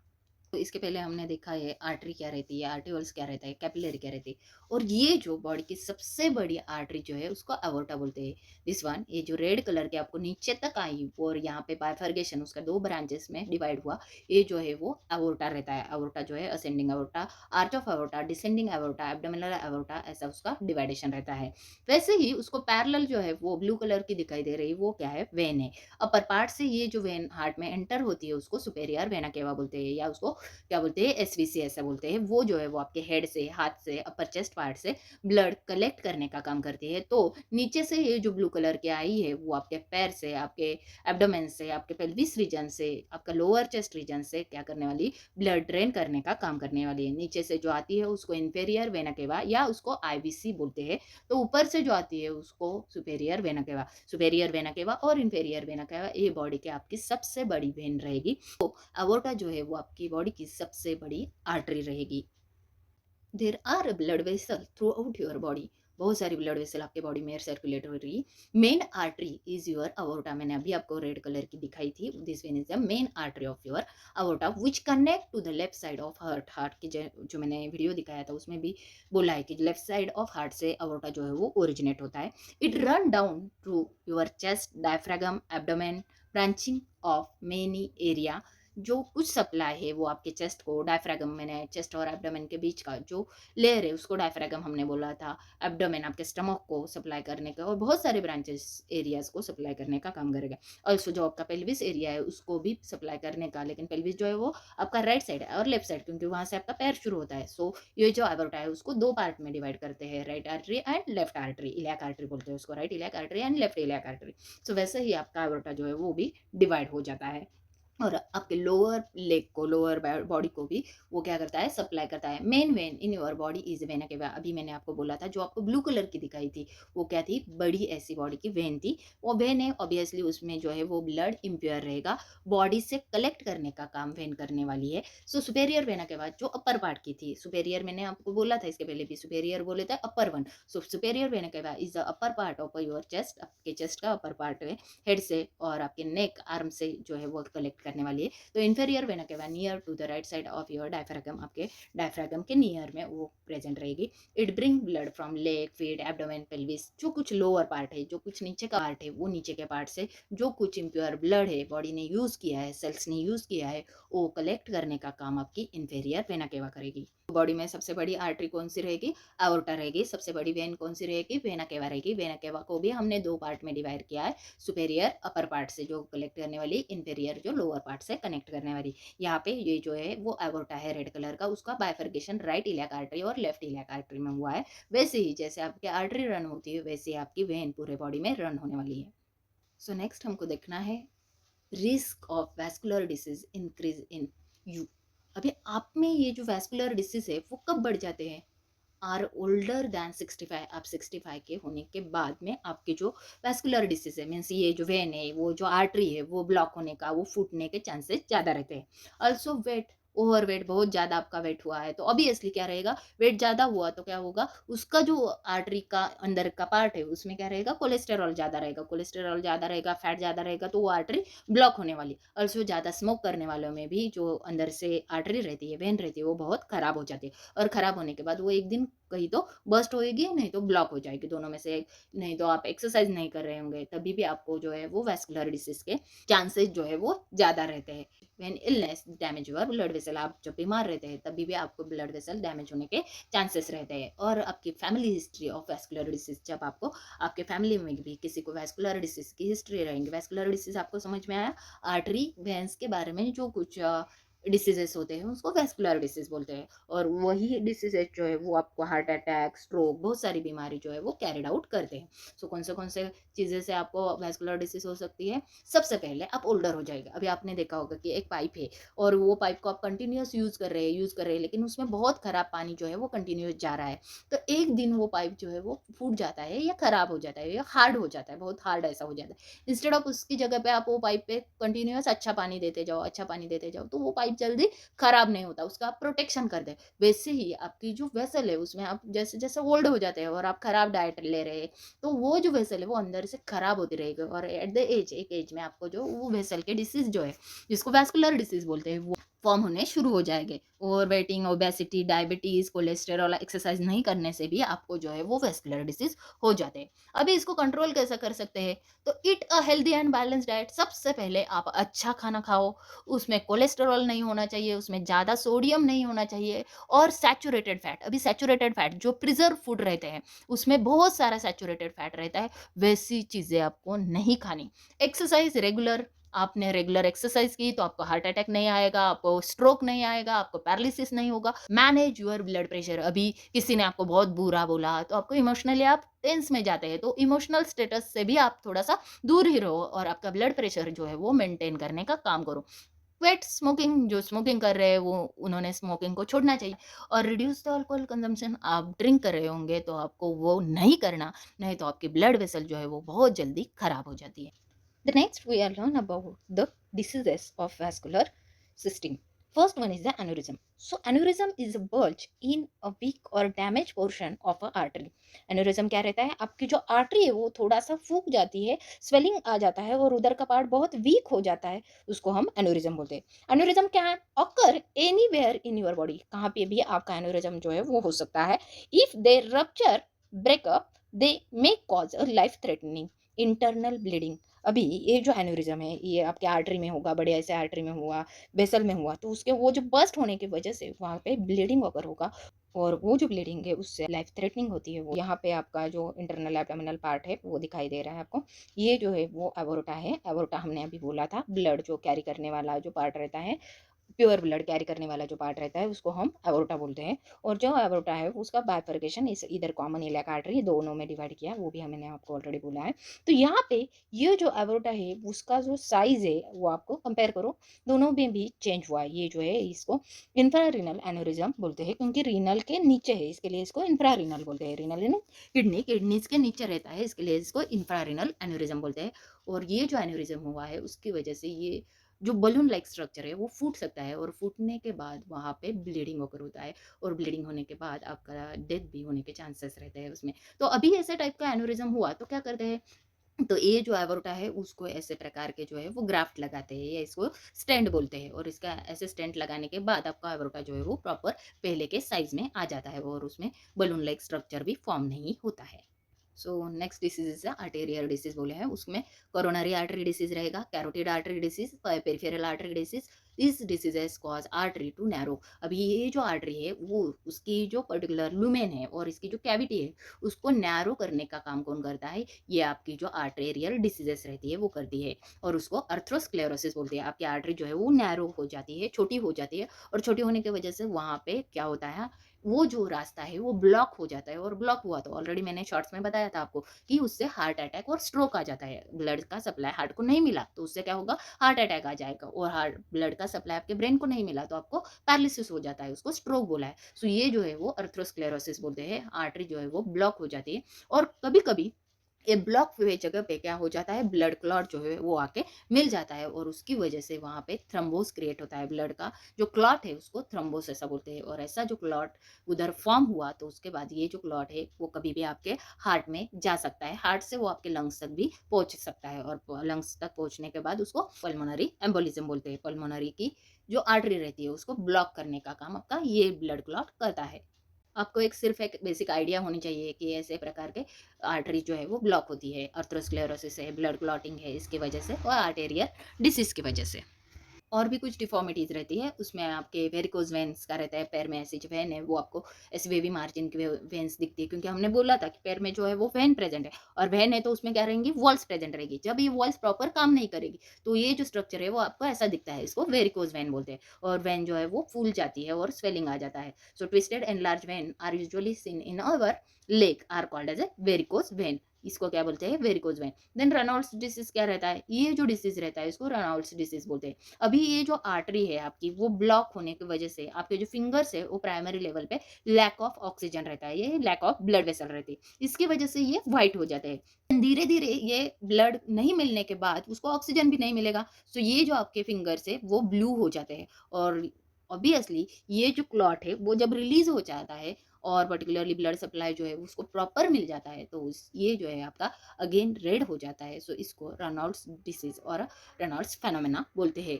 तो इसके पहले हमने देखा है आर्टरी क्या रहती है, आर्टिवल्स क्या रहता है, कैपिलरी क्या रहती है, और ये जो बॉडी की सबसे बड़ी आर्टरी जो है उसको अवोर्टा बोलते हैं। दिस वन, ये जो रेड कलर के आपको नीचे तक आई और यहाँ पे बाइफर्गेशन उसका 2 ब्रांचेस में डिवाइड हुआ, ये जो है वो अवोर्टा रहता है। अवोर्टा जो है ascending aorta, arch of aorta, descending aorta, abdominal aorta, ऐसा उसका डिवाइडेशन रहता है। वैसे ही उसको पैरेलल जो है वो ब्लू कलर की दिखाई दे रही है, वो क्या है, वेन है। अपर पार्ट से ये जो वेन हार्ट में एंटर होती है उसको सुपेरियर वेना केवा बोलते हैं, या उसको क्या बोलते हैं, SVC ऐसा बोलते हैं। वो जो है वो आपके हेड से, हाथ से, अपर चेस्ट पार्ट से ब्लड कलेक्ट करने का काम करती है। तो नीचे से ये जो ब्लू कलर के आई है वो आपके पैर से, आपके एब्डोमेन से, आपके पेल्विस रीजन से, आपका लोअर चेस्ट रीजन से क्या करने वाली, ब्लड ड्रेन करने का काम करने वाली है। नीचे से जो आती है उसको इंफेरियर वेना केवा या उसको IVC बोलते हैं। तो ऊपर से जो आती है उसको superior vena cava. Superior vena cava और इंफेरियर वेना केवा ये बॉडी के आपकी सबसे बड़ी वेन रहेगी। तो अवोर्टा जो है वो आपकी बॉडी की सबसे बड़ी आर्टरी रहेगी। There are blood vessel throughout your body, बहुत सारी ब्लड वेसल आपके बॉडी में सर्कुलेट हो रही है। Main artery is your aorta, मैंने अभी आपको रेड कलर की दिखाई थी, this vein is the main artery of your aorta which connect to the left side of heart. Heart की जो मैंने वीडियो दिखाया था उसमें भी बोला है कि लेफ्ट साइड ऑफ हार्ट से अवोटा जो है वो ओरिजिनेट होता है। It run down through your chest, diaphragm, abdomen, branching of many area. जो कुछ सप्लाई है वो आपके चेस्ट को, डायफ्रागम, मैंने चेस्ट और एब्डोमेन के बीच का जो लेयर है उसको डायफ्रागम हमने बोला था, एब्डोमेन आपके स्टमक को सप्लाई करने का और बहुत सारे ब्रांचेस एरियाज को सप्लाई करने का काम करेगा। ऑल्सो जो आपका पेल्विस एरिया है उसको भी सप्लाई करने का, लेकिन पेल्विस जो है वो आपका राइट साइड है और लेफ्ट साइड, क्योंकि वहां से आपका पैर शुरू होता है। सो ये जो एबोर्टा है उसको दो पार्ट में डिवाइड करते हैं, right artery and left artery, iliac artery बोलते हैं उसको, right iliac artery and left iliac artery. So वैसे ही आपका एबोर्टा जो है वो भी डिवाइड हो जाता है और आपके लोअर लेग को, लोअर बॉडी को भी वो क्या करता है, सप्लाई करता है। Main vein in your body is vena cava, अभी मैंने आपको बोला था, जो आपको ब्लू कलर की दिखाई थी वो क्या थी, बड़ी ऐसी बॉडी की वेन थी। वो वेन है ऑब्वियसली, उसमें जो है वो ब्लड इम्प्योर रहेगा, बॉडी से कलेक्ट करने का काम वेन करने वाली है। सो सुपेरियर वेना के बाद जो अपर पार्ट की थी, सुपेरियर मैंने आपको बोला था इसके पहले भी, सुपेरियर बोले थे अपर वन। सो सुपेरियर वेना के बाद is the upper part of your chest, आपके चेस्ट का अपर पार्ट है, हेड से और आपके नेक आर्म से जो है वो कलेक्ट करने वाली है। तो inferior vena cava near to the right side of your diaphragm, आपके डायफ्रागम के नियर में वो प्रेजेंट रहेगी। It bring blood from leg, feet, abdomen, pelvis, जो कुछ लोअर पार्ट है, जो कुछ नीचे का पार्ट है, वो नीचे के पार्ट से जो कुछ इम्प्योर ब्लड है बॉडी ने यूज किया है, सेल्स ने यूज किया है, वो कलेक्ट करने का काम आपकी इन्फेरियर वेना केवा करेगी। बॉडी में सबसे बड़ी आर्टरी कौन सी रहेगी, आवर्टा रहेगी। सबसे बड़ी वेन कौन सी रहेगी, वेना केवा रहेगी। वेना केवा को भी हमने दो पार्ट में डिवाइड किया है, सुपेरियर अपर पार्ट से जो कलेक्ट करने वाली, इन्फेरियर जो लोअर पार्ट से कनेक्ट करने वाली। यहाँ पे ये जो है वो एवोर्टा है रेड कलर का, उसका बाइफर्केशन राइट इलियाक आर्टरी और लेफ्ट इलियाक आर्टरी में हुआ है। वैसे ही जैसे आपकी आर्टरी रन होती है वैसे ही आपकी वेन पूरे बॉडी में रन होने वाली है। सो नेक्स्ट हमको देखना है risk of vascular disease increase in you. अभी आप में ये जो वैस्कुलर डिसीज है वो कब बढ़ जाते हैं, आर ओल्डर दैन 65, आप 65 के होने के बाद में आपके जो वैस्कुलर डिसीज है, मीन्स ये जो वेन है, वो जो आर्टरी है वो ब्लॉक होने का, वो फूटने के चांसेस ज़्यादा रहते हैं। ऑल्सो वेट, ओवर वेट, बहुत ज़्यादा आपका वेट हुआ है तो ऑब्वियसली क्या रहेगा, वेट ज़्यादा हुआ तो क्या होगा, उसका जो आर्टरी का अंदर का पार्ट है उसमें क्या रहेगा, कोलेस्टेरॉल ज़्यादा रहेगा, कोलेस्टेरॉल ज़्यादा रहेगा, फैट ज़्यादा रहेगा, तो वो आर्टरी ब्लॉक होने वाली। ऑल्सो ज़्यादा स्मोक करने वालों में भी जो अंदर से आर्टरी रहती है, वेन रहती है, वो बहुत ख़राब हो जाती है और ख़राब होने के बाद वो एक दिन कहीं तो बस्ट होएगी, नहीं तो ब्लॉक हो जाएगी, दोनों में से। नहीं तो आप एक्सरसाइज नहीं कर रहे होंगे तभी भी आपको जो है वो वैस्कुलर डिसीज के चांसेस जो है वो ज़्यादा रहते हैं। When illness damage your blood vessel, आप जब बीमार रहते हैं तभी भी आपको ब्लड वेसल डैमेज होने के चांसेस रहते हैं। और आपकी family history of vascular disease, जब आपको आपके फैमिली में भी किसी को वैस्कुलर डिसीज की हिस्ट्री रहेंगे, वैस्कुलर डिसीज आपको समझ में आया, आर्टरी वेंस के बारे में जो कुछ डिसीजेस होते हैं उसको वैस्कुलर डिसीज बोलते हैं। और वही डिसीजेस जो है वो आपको हार्ट अटैक, स्ट्रोक, बहुत सारी बीमारी जो है वो कैरिड आउट करते हैं। सो कौन से चीज़ें से आपको वैस्कुलर डिसीज हो सकती है, सबसे पहले आप ओल्डर हो जाएगा। अभी आपने देखा होगा कि एक पाइप है और वो पाइप को आप कंटिन्यूस यूज़ कर रहे हैं लेकिन उसमें बहुत खराब पानी जो है वो कंटिन्यूस जा रहा है, तो एक दिन वो पाइप जो है वो फूट जाता है या खराब हो जाता है या हार्ड हो जाता है, बहुत हार्ड ऐसा हो जाता है। इंस्टेड ऑफ उसकी जगह पे आप वो पाइप पे कंटिन्यूस अच्छा पानी देते जाओ, अच्छा पानी देते जाओ, तो वो पाइप जल्दी खराब नहीं होता, उसका आप प्रोटेक्शन कर दे। वैसे ही आपकी जो वेसल है उसमें आप जैसे जैसे ओल्ड हो जाते हैं और आप खराब डाइट ले रहे हैं तो वो जो वेसल है वो अंदर से खराब होती रहेगी और एट द एज, एक एज में आपको जो वो वेसल के डिसीज जो है जिसको वैस्कुलर डिसीज बोलते हैं वो फॉर्म होने शुरू हो जाएंगे। Over waiting, obesity, diabetes, cholesterol, exercise नहीं करने से भी आपको जो है वो वैस्कुलर डिसीज हो जाते हैं। अभी इसको कंट्रोल कैसे कर सकते हैं, तो eat a healthy and balance diet. सबसे पहले आप अच्छा खाना खाओ, उसमें कोलेस्टेरॉल नहीं होना चाहिए, उसमें ज़्यादा सोडियम नहीं होना चाहिए और सैचुरेटेड फैट, अभी सैचुरेटेड फैट जो प्रिजर्व फूड रहते हैं उसमें बहुत सारा सैचुरेटेड फैट रहता है, वैसी चीज़ें आपको नहीं खानी। एक्सरसाइज रेगुलर, आपने रेगुलर एक्सरसाइज की तो आपको हार्ट अटैक नहीं आएगा, आपको स्ट्रोक नहीं आएगा, आपको पैरालिसिस नहीं होगा। मैनेज योर ब्लड प्रेशर, अभी किसी ने आपको बहुत बुरा बोला तो आपको इमोशनली आप टेंस में जाते हैं, तो इमोशनल स्टेटस से भी आप थोड़ा सा दूर ही रहो और आपका ब्लड प्रेशर जो है वो मेंटेन करने का काम करो। क्विट स्मोकिंग, जो स्मोकिंग कर रहे हैं वो उन्होंने स्मोकिंग को छोड़ना चाहिए। और रिड्यूस द अल्कोहल कंजम्पशन, आप ड्रिंक कर रहे होंगे तो आपको वो नहीं करना, नहीं तो आपकी ब्लड वेसल जो है वो बहुत जल्दी खराब हो जाती है। The next we are learn about the diseases of vascular system. First one is the aneurysm. So aneurysm is a bulge in a weak or damaged portion of a artery. Aneurysm क्या रहता है, आपकी जो आर्टरी है वो थोड़ा सा फूक जाती है, स्वेलिंग आ जाता है और उधर का पार्ट बहुत वीक हो जाता है, उसको हम एन्यूरिज्म बोलते हैं। एन्यूरिज्म क्या है, occur anywhere in your body, कहाँ पे भी आपका एन्यूरिज्म जो है वो हो सकता है। If they rupture breakup they may cause a life threatening internal bleeding. अभी ये जो एन्यूरिज्म है ये आपके आर्टरी में होगा, बड़े ऐसे आर्टरी में हुआ, वेसल में हुआ, तो उसके वो जो बस्ट होने की वजह से वहाँ पे ब्लीडिंग अगर होगा और वो जो ब्लीडिंग है उससे लाइफ थ्रेटनिंग होती है। वो यहाँ पे आपका जो इंटरनल एब्डोमिनल पार्ट है वो दिखाई दे रहा है आपको, ये जो है वो एवोर्टा है। एवोर्टा हमने अभी बोला था, ब्लड जो कैरी करने वाला जो पार्ट रहता है, प्योर ब्लड कैरी करने वाला जो पार्ट रहता है उसको हम एवोर्टा बोलते हैं। और जो एवोर्टा है उसका बाइफर्केशन इस इधर कॉमन इलियक आर्टरी दोनों में डिवाइड किया, वो भी हमने आपको ऑलरेडी बोला है। तो यहाँ पे ये जो एवोर्टा है उसका जो साइज है वो आपको कंपेयर करो, दोनों में भी चेंज हुआ है। ये जो है इसको इंफ्रारीनल एन्यूरिज्म बोलते हैं, क्योंकि रीनल के नीचे है, इसके लिए इसको इंफ्रारीनल बोलते हैं। रीनल यानी किडनी, किडनीज के नीचे रहता है, इसके लिए इसको इंफ्रारीनल एन्यूरिज्म बोलते हैं। और ये जो एन्यूरिज्म हुआ है उसकी वजह से ये जो बलून लाइक स्ट्रक्चर है वो फूट सकता है, और फूटने के बाद वहाँ पे ब्लीडिंग होकर होता है, और ब्लीडिंग होने के बाद आपका डेथ भी होने के चांसेस रहते हैं उसमें। तो अभी ऐसे टाइप का एन्यूरिज्म हुआ तो क्या करते हैं, तो ये जो एवोर्टा है उसको ऐसे प्रकार के जो है वो ग्राफ्ट लगाते हैं या इसको स्टेंट बोलते हैं, और इसका ऐसे स्टेंट लगाने के बाद आपका एवोर्टा जो है वो प्रॉपर पहले के साइज में आ जाता है और उसमें बलून लाइक स्ट्रक्चर भी फॉर्म नहीं होता है। So next disease is arterial disease बोले हैं, उसमें कोरोनरी आर्टरी डिसीज रहेगा, carotid artery disease, peripheral artery disease. This diseases cause artery to narrow. अभी ये जो आर्टरी है वो उसकी जो पर्टिकुलर लुमेन है और इसकी जो कैविटी है उसको नैरो करने का काम कौन करता है, ये आपकी जो आर्टेरियल डिसीजेस रहती है वो करती है, और उसको अर्थ्रोस्क्लेरोसिस बोलते हैं। आपकी आर्टरी जो है वो नैरो हो जाती है, छोटी हो जाती है, और छोटी होने की वजह से वहाँ पे क्या होता है, वो जो रास्ता है वो ब्लॉक हो जाता है, और ब्लॉक हुआ तो ऑलरेडी मैंने शॉर्ट्स में बताया था आपको कि उससे हार्ट अटैक और स्ट्रोक आ जाता है। ब्लड का सप्लाई हार्ट को नहीं मिला तो उससे क्या होगा, हार्ट अटैक आ जाएगा, और हार्ट ब्लड का सप्लाई आपके ब्रेन को नहीं मिला तो आपको पैरालिसिस हो जाता है, उसको स्ट्रोक बोला है। सो ये जो है वो अर्थ्रोस्क्लेरोसिस बोलते हैं, आर्टरी जो है वो ब्लॉक हो जाती है। और कभी कभी ये ब्लॉक हुए जगह पे क्या हो जाता है, ब्लड क्लॉट जो है वो आके मिल जाता है, और उसकी वजह से वहाँ पे थ्रम्बोस क्रिएट होता है। ब्लड का जो क्लॉट है उसको थ्रम्बोस ऐसा बोलते हैं, और ऐसा जो क्लॉट उधर फॉर्म हुआ तो उसके बाद ये जो क्लॉट है वो कभी भी आपके हार्ट में जा सकता है, हार्ट से वो आपके लंग्स तक भी पहुंच सकता है, और लंग्स तक पहुंचने के बाद उसको पल्मोनरी एम्बोलिज्म बोलते हैं। पल्मोनरी की जो आर्टरी रहती है उसको ब्लॉक करने का काम आपका ये ब्लड क्लॉट करता है। आपको एक बेसिक आइडिया होनी चाहिए कि ऐसे प्रकार के आर्टरी जो है वो ब्लॉक होती है, अर्थ्रोस्क्लेरोसिस है, ब्लड क्लॉटिंग है इसकी वजह से, और आर्टेरियल डिसीज की वजह से। और भी कुछ डिफॉर्मिटीज रहती है उसमें, आपके वेरिकोज वेन्स का रहता है, पैर में ऐसी जो वेन है वो आपको ऐसे वेवी मार्जिन की वेन्स दिखती है, क्योंकि हमने बोला था कि पैर में जो है वो वेन प्रेजेंट है, और वेन है तो उसमें क्या रहेंगी, वॉल्स प्रेजेंट रहेगी। जब ये वॉल्स प्रॉपर काम नहीं करेगी तो ये जो स्ट्रक्चर है वो आपको ऐसा दिखता है, इसको वेरिकोज वेन बोलते हैं, और वेन जो है वो फूल जाती है और स्वेलिंग आ जाता है। So twisted and large vein are usually seen in our leg are called as a varicose vein, इसको क्या बोलते हैं, varicose vein. Then Raynaud's disease क्या रहता है, ये जो डिसीज रहता है इसको रनॉल्ड्स डिसीज बोलते हैं। अभी ये जो आर्टरी है आपकी वो ब्लॉक होने की वजह से आपके जो फिंगर्स है वो प्राइमरी लेवल पे लैक ऑफ ऑक्सीजन रहता है, ये लैक ऑफ ब्लड वेसल रहती है, इसकी वजह से ये व्हाइट हो जाते हैं। धीरे धीरे ये ब्लड नहीं मिलने के बाद उसको ऑक्सीजन भी नहीं मिलेगा, तो ये जो आपके फिंगर्स है वो ब्लू हो जाते हैं, और ऑब्वियसली ये जो क्लॉट है वो जब रिलीज हो जाता है और पर्टिकुलरली ब्लड सप्लाई जो है उसको प्रॉपर मिल जाता है तो ये जो है आपका अगेन रेड हो जाता है। सो इसको रनॉल्ड्स डिसीज और रनॉल्ड्स फेनोमेना बोलते हैं।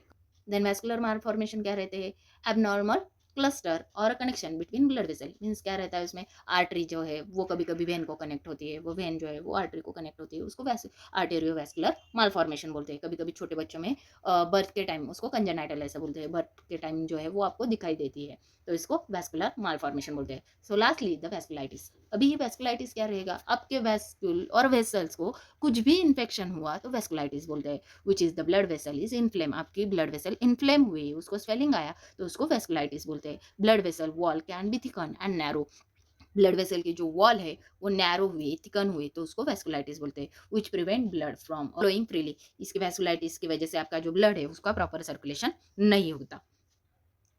देन वैस्कुलर मालफॉर्मेशन क्या रहते हैं, एबनॉर्मल क्लस्टर और connection between blood vessel, means क्या रहता है उसमें, आर्टरी जो है वो कभी कभी वेन को कनेक्ट होती है, वो वेन जो है वो आर्टरी को कनेक्ट होती है, उसको आर्टेरियो वैस्कुलर मालफॉर्मेशन बोलते हैं। कभी कभी छोटे बच्चों में बर्थ के टाइम उसको कंजेनाइटल ऐसा बोलते हैं, बर्थ के टाइम जो है वो आपको दिखाई देती है, तो इसको वैस्कुलर मालफॉर्मेशन बोलते हैं। सो लास्टली द वैस्कुलाइटिस। अभी ये वैस्कुलाइटिस क्या रहेगा, आपके वैस्कुल और वेसल्स को कुछ भी इन्फेक्शन हुआ तो वैस्कुलाइटिस बोलते हैं, which is the blood vessel is inflame, आपकी ब्लड वेसल इन्फ्लेम हुई, उसको स्वेलिंग आया तो उसको वैस्कुलाइटिस बोलते हैं। Blood vessel wall can be thicken and narrow, blood vessel की जो वॉल है वो नैरो हुई, थिकन हुई तो उसको वैस्कुलाइटिस बोलते हैं, which prevent blood from flowing freely. इसकी वैस्कुलाइटिस की वजह से आपका जो ब्लड है उसका प्रॉपर सर्कुलेशन नहीं होता।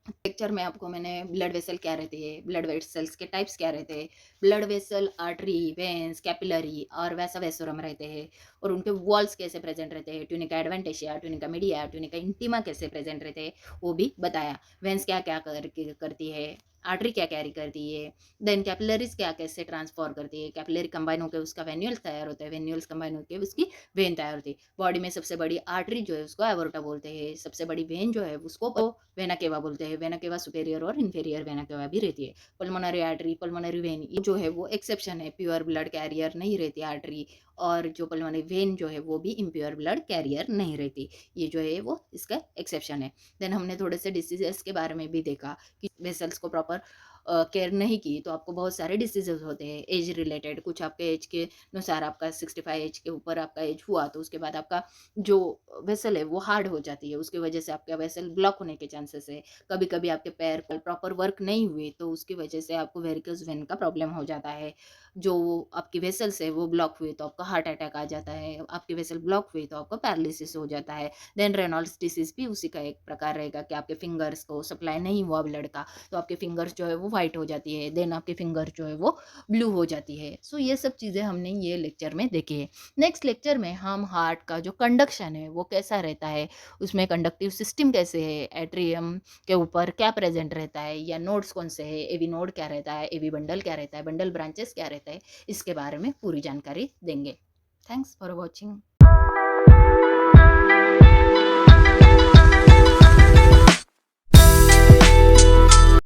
लेक्चर में आपको मैंने ब्लड वेसल क्या रहती है, ब्लड वेसल्स के टाइप्स क्या रहते हैं, blood vessel, artery, veins, capillary और वैसा वेसोरम रहते हैं, और उनके वॉल्स कैसे प्रेजेंट रहते हैं, tunica adventitia, tunica media, tunica intima कैसे प्रेजेंट रहते हैं, वो भी बताया। वेन्स क्या क्या करती है, आर्टरी क्या कैरी करती है, देन कैपिलरीज क्या कैसे ट्रांसफॉर करती है, कैपिलरी कंबाइन होकर उसका वेन्यूल्स तैयार होता है, वेन्यूल्स कंबाइन होकर उसकी वेन तैयार होती है। बॉडी में सबसे बड़ी आर्टरी जो है उसको एवोर्टा बोलते हैं, सबसे बड़ी वेन जो है उसको वेना केवा बोलते हैं। वेना केवा सुपेरियर और इन्फेरियर वेना केवा भी रहती है। पल्मोनरी आर्टरी, पल्मोनरी वेन, ये जो है वो एक्सेप्शन है, प्योर ब्लड कैरियर नहीं रहती आर्टरी, और जो पल्मोनरी वेन जो है वो भी इम्प्योर ब्लड कैरियर नहीं रहती, ये जो है वो इसका एक्सेप्शन है। देन हमने थोड़े से डिसीजेस के बारे में भी देखा कि वेसल्स को प्रॉपर केयर नहीं की तो आपको बहुत सारे डिसीजेज होते हैं एज रिलेटेड। कुछ आपके एज के अनुसार, आपका 65 एज के ऊपर आपका एज हुआ तो उसके बाद आपका जो वेसल है वो हार्ड हो जाती है, उसकी वजह से आपका वेसल ब्लॉक होने के चांसेस है। कभी कभी आपके पैर प्रॉपर वर्क नहीं हुए तो उसकी वजह से आपको वेरिकोज वेन का प्रॉब्लम हो जाता है। जो आपकी वेसल्स है वो ब्लॉक हुए तो आपका हार्ट अटैक आ जाता है, आपकी वेसल ब्लॉक हुई तो आपको पैरालिसिस हो जाता है। देन रेनॉल्ड्स डिसीज भी उसी का एक प्रकार रहेगा कि आपके फिंगर्स को सप्लाई नहीं हुआ ब्लड का तो आपके फिंगर्स जो है वो वाइट हो जाती है, देन आपके फिंगर जो है वो ब्लू हो जाती है। सो ये सब चीज़ें हमने ये लेक्चर में देखी है। नेक्स्ट लेक्चर में हम हार्ट का जो कंडक्शन है वो कैसा रहता है, उसमें कंडक्टिव सिस्टम कैसे है, एट्रियम के ऊपर क्या प्रेजेंट रहता है, या नोड्स कौन से है, एवी नोड क्या रहता है, एवी बंडल क्या रहता है, बंडल ब्रांचेस क्या रहता है, इसके बारे में पूरी जानकारी देंगे। Thanks for watching.